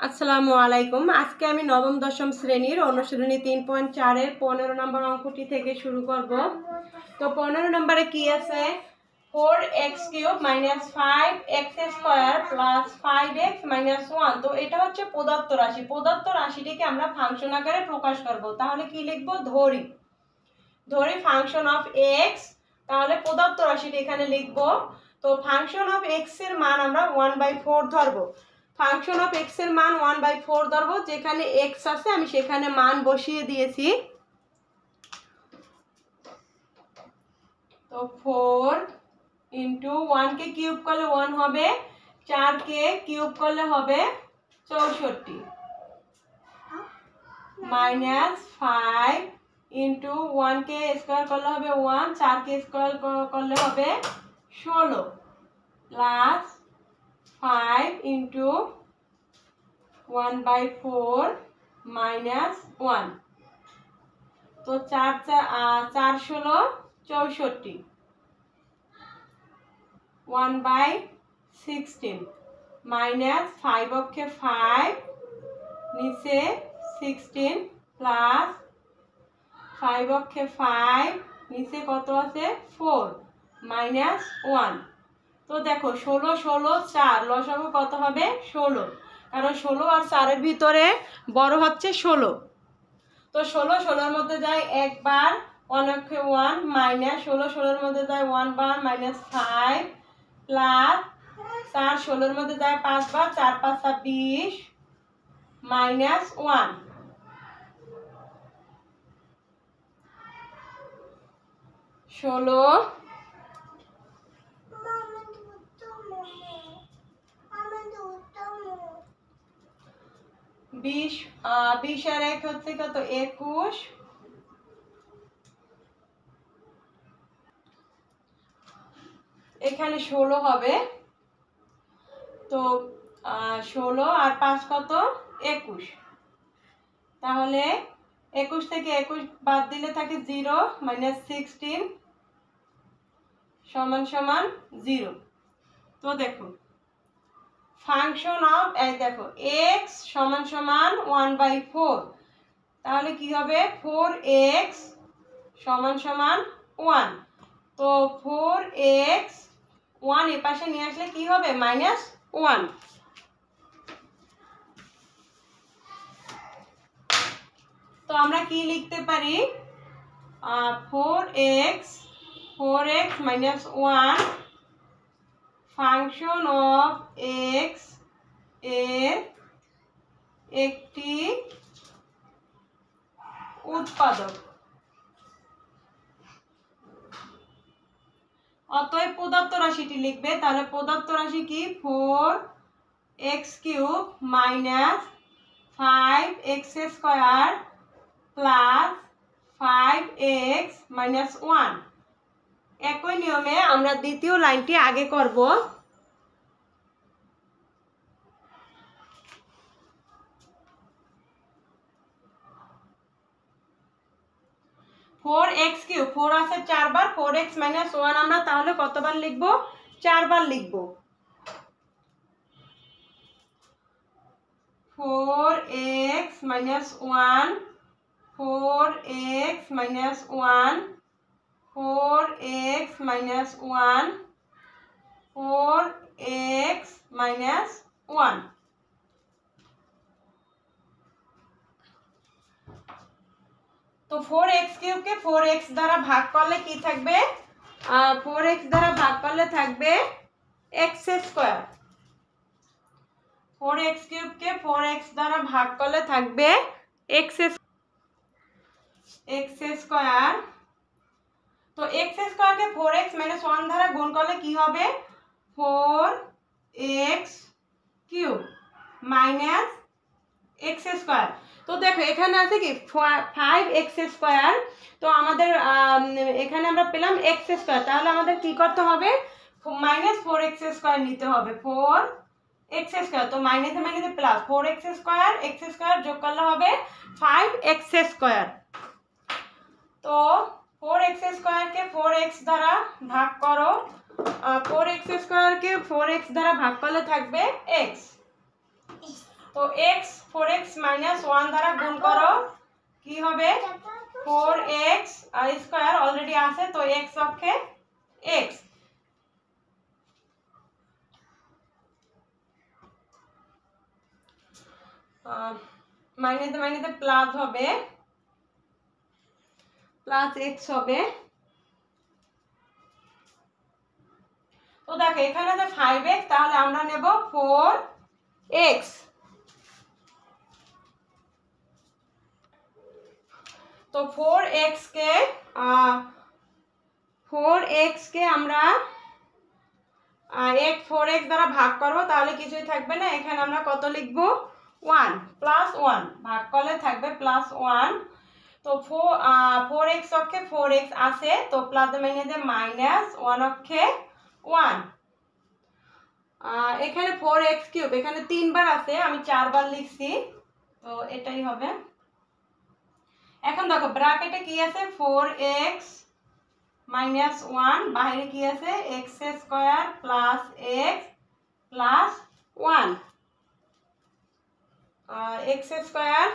আসসালামু আলাইকুম। আজকে আমি নবম দশম শ্রেণীর অনুশীলনী 3.4 এর 15 নম্বর অঙ্কটি থেকে শুরু করব। তো 15 নম্বরে কি আছে? 4x³ - 5x² + 5x - 1। তো এটা হচ্ছে প্রদত্ত রাশি। প্রদত্ত রাশিটিকে আমরা ফাংশন আকারে প্রকাশ করব। তাহলে কি লিখব? ধরি ফাংশন অফ x। তাহলে প্রদত্ত রাশিটি এখানে লিখব। তো ফাংশন অফ x এর মান আমরা 1/4 ধরব। ফাংশন অফ x এর মান 1/4 ধরব। যেখানে x আছে আমি সেখানে মান বসিয়ে দিয়েছি। তো 4 * 1 কে কিউব করলে 1 হবে, 4 কে কিউব করলে হবে 64 -5 * 1 কে স্কয়ার করলে হবে 1, 4 কে স্কয়ার করলে হবে 16 প্লাস 5 * 1/4 - 1। তো 4 16 64 1/16 মাইনাস 5 অক্ষে 5 নিচে 16 প্লাস 5 অক্ষে 5 নিচে কত আছে 4 মাইনাস 1। তো দেখো 16 16 4 লসাগু কত হবে 16, কারণ 16 আর 4 এর ভিতরে বড় হচ্ছে 16। তো 16 16 এর মধ্যে যায় একবার, 1 অক্ষে 1 মাইনাস 16 16 এর মধ্যে যায় 1 বার -5 প্লাস 4 16 এর মধ্যে যায় 5 বার, 4 5 26 -1। ষোলো 20 20 আর 1 হচ্ছে কত 21। এখানে 16 হবে। তো 16 আর 5 কত 21। তাহলে 21 থেকে 21 বাদ দিলে থাকে 0 -16 = 0। তো দেখো ফাংশন অফ দেখো x = 1/4। তাহলে কি হবে 4x = 1। তো 4x 1 এর পাশে নিয়ে আসলে কি হবে -1। তো আমরা কি লিখতে পারি? 4x - 1 ফাংশন অফ x এর একটি উৎপাদক। অতএব প্রদত্ত রাশিটি লিখবে। তাহলে প্রদত্ত রাশি কি? 4x³ - 5x² + 5x - 1। একই নিয়মে আমরা দ্বিতীয় লাইনটি আগে করব। 4x³ 4 আছে 4 বার, 4x - 1 আমরা তাহলে কতবার লিখব? 4 বার লিখব। 4x - 1 4x - 1 4x - 1 4x - 1। তো 4x³ কে 4x দ্বারা ভাগ করলে কি থাকবে? 4x দ্বারা ভাগ করলে থাকবে x²। 4x³ কে 4x দ্বারা ভাগ করলে থাকবে x²। তো x² কে 4x - 1 দ্বারা গুণ করলে কি হবে? 4x³ - x²। তো দেখো এখানে আছে কি 5x²। তো আমাদের এখানে আমরা পেলাম x²। তাহলে আমাদের কি করতে হবে? -4x² নিতে হবে। 4x²। তো মাইনাসে মাইনাসে প্লাস 4x² x² যোগ করলে হবে 5x²। তো 4x² কে 4x দ্বারা ভাগ করো। 4x² কে 4x দ্বারা ভাগ করলে থাকবে x। তো x মাইনাস 1 দ্বারা গুণ করো, কি হবে 4x স্কয়ার অলরেডি আছে, তো x অক্ষে x, মাইনাসে প্লাস হবে, প্লাস x হবে। তো দেখো এখানে যে 5x, তাহলে আমরা নেব 4x। তো 4x কে আমরা 4x দ্বারা ভাগ করব, তাহলে কিছুই থাকবে না, এখানে আমরা কত লিখব 1 প্লাস 1, ভাগ করলে থাকবে প্লাস 1। তো 4x অক্ষে 4x আছে, তো প্লাস মাইনাসে মাইনাস 1 অক্ষে 1, এখানে 4x কিউব, এখানে 3 বার আছে, আমি 4 বার লিখছি, তো এটাই হবে। এখন দেখো ব্র্যাকেটে কি আছে 4x মাইনাস 1, বাইরে কি আছে x square plus x plus 1, x square,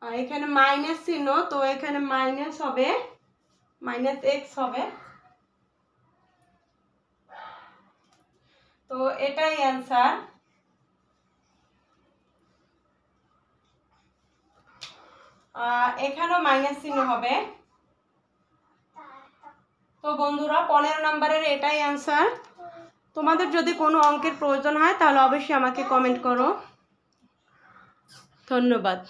আর এখানে মাইনাস চিহ্ন, তো এখানে মাইনাস হবে, মাইনাস x হবে। তো এটাই অ্যান্সার। এখানেও মাইনাস চিহ্ন হবে। তো বন্ধুরা 15 নম্বরের এটাই অ্যান্সার। তোমাদের যদি কোনো অঙ্কের প্রয়োজন হয় তাহলে অবশ্যই আমাকে কমেন্ট করো। ধন্যবাদ।